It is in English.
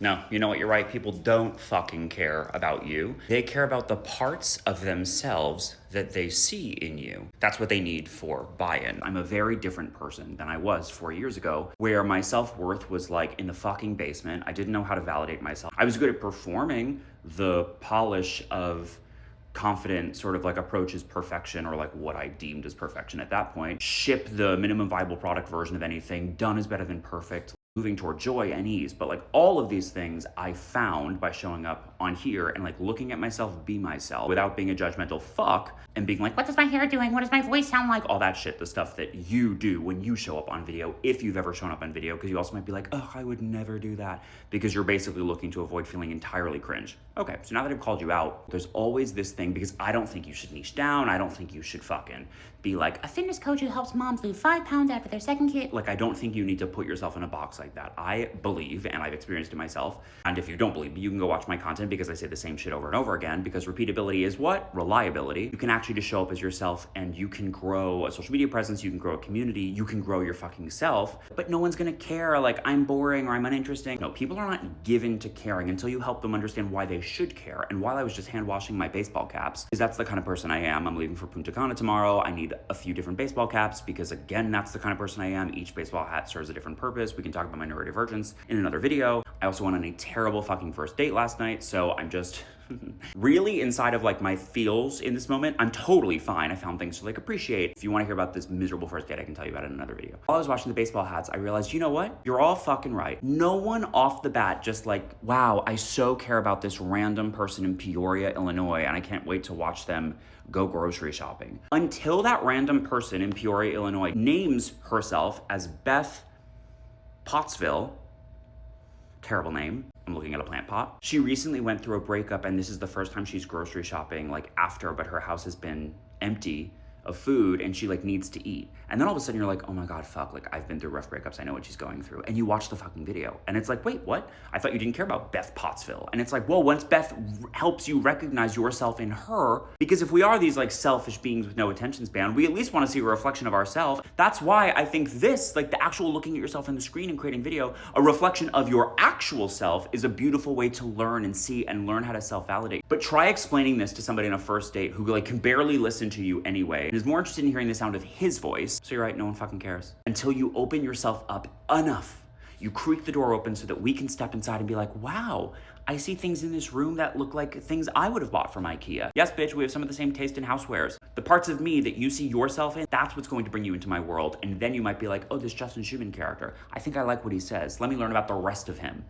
No, you know what, you're right. People don't fucking care about you. They care about the parts of themselves that they see in you. That's what they need for buy-in. I'm a very different person than I was 4 years ago, where my self-worth was like in the fucking basement. I didn't know how to validate myself. I was good at performing the polish of confident sort of like approaches perfection, or like what I deemed as perfection at that point. Ship the minimum viable product version of anything. Done is better than perfect. Moving toward joy and ease. But like all of these things I found by showing up on here and like looking at myself be myself without being a judgmental fuck and being like, what does my hair doing? What does my voice sound like? All that shit, the stuff that you do when you show up on video, if you've ever shown up on video, because you also might be like, oh, I would never do that, because you're basically looking to avoid feeling entirely cringe. Okay, so now that I've called you out, there's always this thing, because I don't think you should niche down. I don't think you should fucking be like a fitness coach who helps moms lose 5 pounds after their second kid. Like, I don't think you need to put yourself in a box like that. I believe, and I've experienced it myself, and if you don't believe me, you can go watch my content, because I say the same shit over and over again, because repeatability is what? Reliability. You can actually just show up as yourself, and you can grow a social media presence, you can grow a community, you can grow your fucking self, but no one's gonna care, like, I'm boring or I'm uninteresting. No, people are not given to caring until you help them understand why they should care. And while I was just hand washing my baseball caps, because that's the kind of person I am. I'm leaving for Punta Cana tomorrow. I need a few different baseball caps, because again, that's the kind of person I am. Each baseball hat serves a different purpose. We can talk about my neurodivergence in another video. I also went on a terrible fucking first date last night, so I'm just really inside of like my feels in this moment. I'm totally fine. I found things to like appreciate. If you want to hear about this miserable first date, I can tell you about it in another video. While I was watching the baseball hats, I realized, you know what? You're all fucking right. No one off the bat just like, wow, I so care about this random person in Peoria, Illinois, and I can't wait to watch them go grocery shopping. Until that random person in Peoria, Illinois names herself as Beth Pottsville. Terrible name. I'm looking at a plant pot. She recently went through a breakup, and this is the first time she's grocery shopping like after, but her house has been empty of food and she like needs to eat. And then all of a sudden you're like, oh my God, fuck, like I've been through rough breakups. I know what she's going through. And you watch the fucking video and it's like, wait, what? I thought you didn't care about Beth Pottsville. And it's like, well, once Beth helps you recognize yourself in her, because if we are these like selfish beings with no attention span, we at least want to see a reflection of ourselves. That's why I think this, like the actual looking at yourself in the screen and creating video, a reflection of your actual self, is a beautiful way to learn and see and learn how to self-validate. But try explaining this to somebody on a first date who like can barely listen to you anyway and is more interested in hearing the sound of his voice. So you're right, no one fucking cares. Until you open yourself up enough. You creak the door open so that we can step inside and be like, wow, I see things in this room that look like things I would have bought from IKEA. Yes, bitch, we have some of the same taste in housewares. The parts of me that you see yourself in, that's what's going to bring you into my world. And then you might be like, oh, this Justin Schumann character, I think I like what he says. Let me learn about the rest of him.